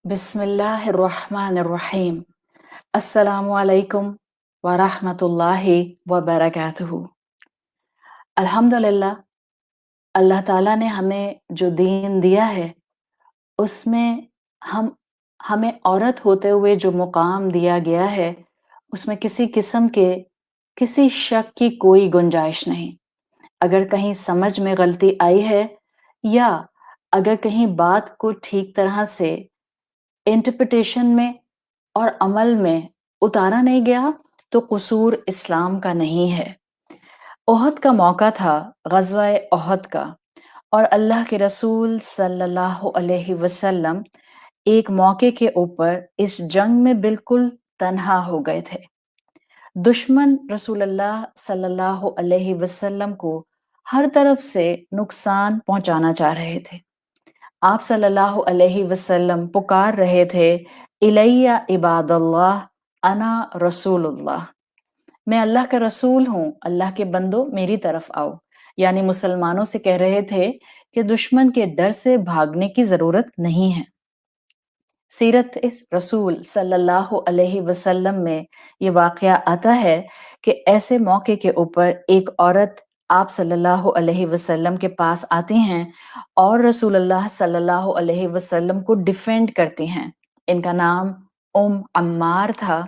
बिस्मिल्लाहिर्रहमानिर्रहीम। अस्सलामु अलैकुम व रहमतुल्लाहि व बरकातुहू। अल्हम्दुलिल्लाह, अल्लाह ताला ने हमें जो दीन दिया है, उसमें हम हमें औरत होते हुए जो मुकाम दिया गया है, उसमें किसी किस्म के किसी शक की कोई गुंजाइश नहीं। अगर कहीं समझ में गलती आई है या अगर कहीं बात को ठीक तरह से इंटरप्रिटेशन में और अमल में उतारा नहीं गया, तो कसूर इस्लाम का नहीं है। ओहद का मौका था, ग़ज़वा-ए ओहद का, और अल्लाह के रसूल सल्लल्लाहु अलैहि वसल्लम एक मौके के ऊपर इस जंग में बिल्कुल तन्हा हो गए थे। दुश्मन रसूलुल्लाह सल्लल्लाहु अलैहि वसल्लम को हर तरफ से नुकसान पहुंचाना चाह रहे थे। आप सल्लल्लाहु अलैहि वसल्लम पुकार रहे थे, इलैया इबादल्लाह अना रसूलुल्लाह, मैं अल्लाह का रसूल हूँ, अल्लाह के बंदो मेरी तरफ आओ। यानी मुसलमानों से कह रहे थे कि दुश्मन के डर से भागने की जरूरत नहीं है। सीरत इस रसूल सल्लल्लाहु अलैहि वसल्लम में ये वाकया आता है कि ऐसे मौके के ऊपर एक औरत आप सल्लल्लाहु अलैहि वसल्लम के पास आती हैं और रसूलुल्लाह सल्लल्लाहु अलैहि वसल्लम को डिफेंड करती हैं। इनका नाम अम्मार था।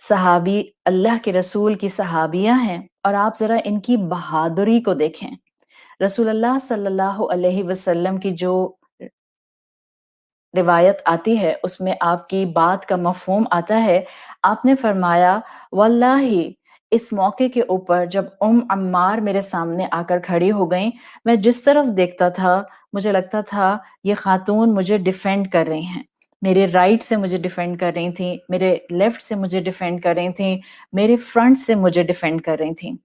सहाबी, अल्लाह के रसूल की सहाबियां हैं, और आप जरा इनकी बहादुरी को देखें। रसूलुल्लाह सल्लल्लाहु अलैहि वसल्लम की जो रिवायत आती है, उसमें आपकी बात का मफ़हूम आता है। आपने फरमाया, वल्लाही, इस मौके के ऊपर जब अम्मार मेरे सामने आकर खड़ी हो गईं, मैं जिस तरफ देखता था, मुझे लगता था ये खातून मुझे डिफेंड कर रही हैं। मेरे राइट से मुझे डिफेंड कर रही थीं, मेरे लेफ्ट से मुझे डिफेंड कर रही थीं, मेरे फ्रंट से मुझे डिफेंड कर रही थीं।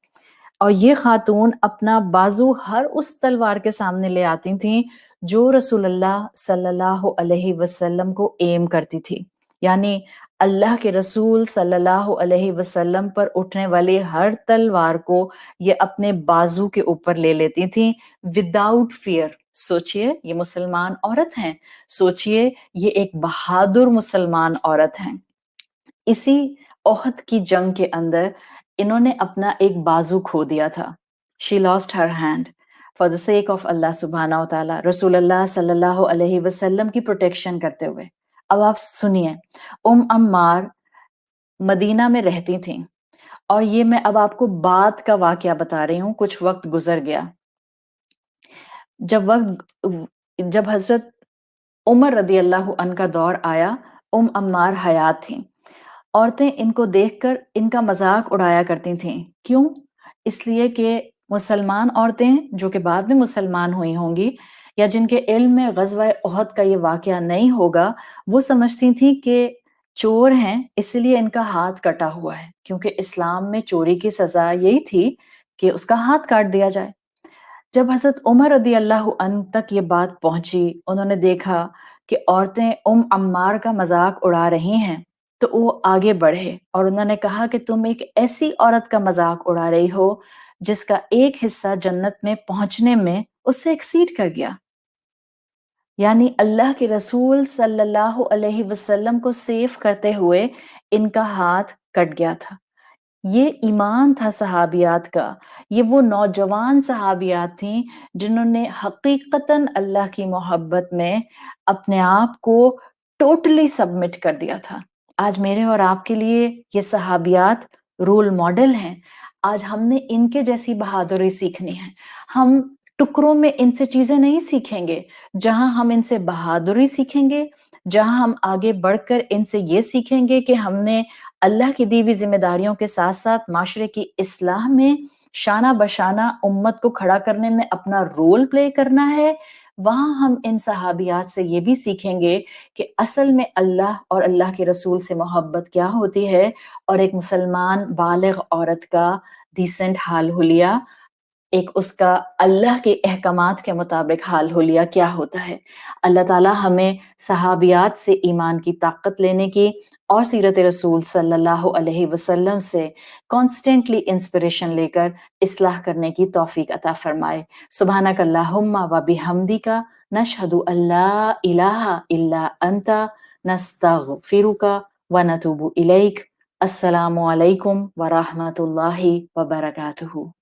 और ये खातून अपना बाजू हर उस तलवार के सामने ले आती थीं जो रसूलुल्लाह सल्लल्लाहु अलैहि वसल्लम को एम करती थी। यानी अल्लाह के रसूल सल्लल्लाहु अलैहि वसल्लम पर उठने वाली हर तलवार को ये अपने बाजू के ऊपर ले लेती थीं विदाउट फियर। सोचिए, ये मुसलमान औरत हैं, सोचिए ये एक बहादुर मुसलमान औरत हैं। इसी ओहद की जंग के अंदर इन्होंने अपना एक बाजू खो दिया था। She lost her hand for the sake of Allah सुब्हाना व तआला, रसूलुल्लाह सल्लल्लाहु अलैहि वसल्लम की प्रोटेक्शन करते हुए। अब आप सुनिए, अम्मार मदीना में रहती थीं, और ये मैं अब आपको बाद का वाकया बता रही हूँ। कुछ वक्त गुजर गया, जब हजरत उमर रदी अल्लाह अन का दौर आया, अम्मार हयात थीं। औरतें इनको देखकर इनका मजाक उड़ाया करती थीं। क्यों? इसलिए कि मुसलमान औरतें जो कि बाद में मुसलमान हुई होंगी, या जिनके इल्म में ग़ज़वा ओहद का ये वाकया नहीं होगा, वो समझती थीं कि चोर हैं इसलिए इनका हाथ कटा हुआ है, क्योंकि इस्लाम में चोरी की सजा यही थी कि उसका हाथ काट दिया जाए। जब हज़रत उमर रदी अल्लाह अन तक ये बात पहुंची, उन्होंने देखा कि औरतें अम्मार का मजाक उड़ा रही हैं, तो वो आगे बढ़े और उन्होंने कहा कि तुम एक ऐसी औरत का मजाक उड़ा रही हो जिसका एक हिस्सा जन्नत में पहुंचने में उससे एक्सीड कर गया। यानी अल्लाह के रसूल सल्लल्लाहु अलैहि वसल्लम को सेव करते हुए इनका हाथ कट गया था। ये ईमान था सहाबियात का। ये वो नौजवान सहाबियात थीं जिन्होंने हकीकतन अल्लाह की मोहब्बत में अपने आप को टोटली सबमिट कर दिया था। आज मेरे और आपके लिए ये सहाबियात रोल मॉडल हैं। आज हमने इनके जैसी बहादुरी सीखनी है। हम टुकड़ों में इनसे चीजें नहीं सीखेंगे। जहां हम इनसे बहादुरी सीखेंगे, जहां हम आगे बढ़कर इनसे ये सीखेंगे कि हमने अल्लाह की दी हुई जिम्मेदारियों के साथ साथ माशरे की इस्लाह में शाना बशाना उम्मत को खड़ा करने में अपना रोल प्ले करना है, वहां हम इन सहाबियात से ये भी सीखेंगे कि असल में अल्लाह और अल्लाह के रसूल से मोहब्बत क्या होती है, और एक मुसलमान बालिग औरत का डिसेंट हाल हुलिया, एक उसका अल्लाह के अहकामात के मुताबिक हाल हुलिया क्या होता है। अल्लाह ताला हमें सहाबियात से ईमान की ताकत लेने की और सीरत रसूल सल्लल्लाहु अलैहि वसल्लम से कॉन्स्टेंटली इंस्पिरेशन लेकर इस्लाह करने की तौफीक अता फरमाए। सुब्हानक अल्लाहुम्मा व बिहम्दिका नशहदु अल्ला इलाहा इल्ला अंता نستغفرک ونتوب الیک۔ السلام علیکم ورحمۃ اللہ وبرکاتہ۔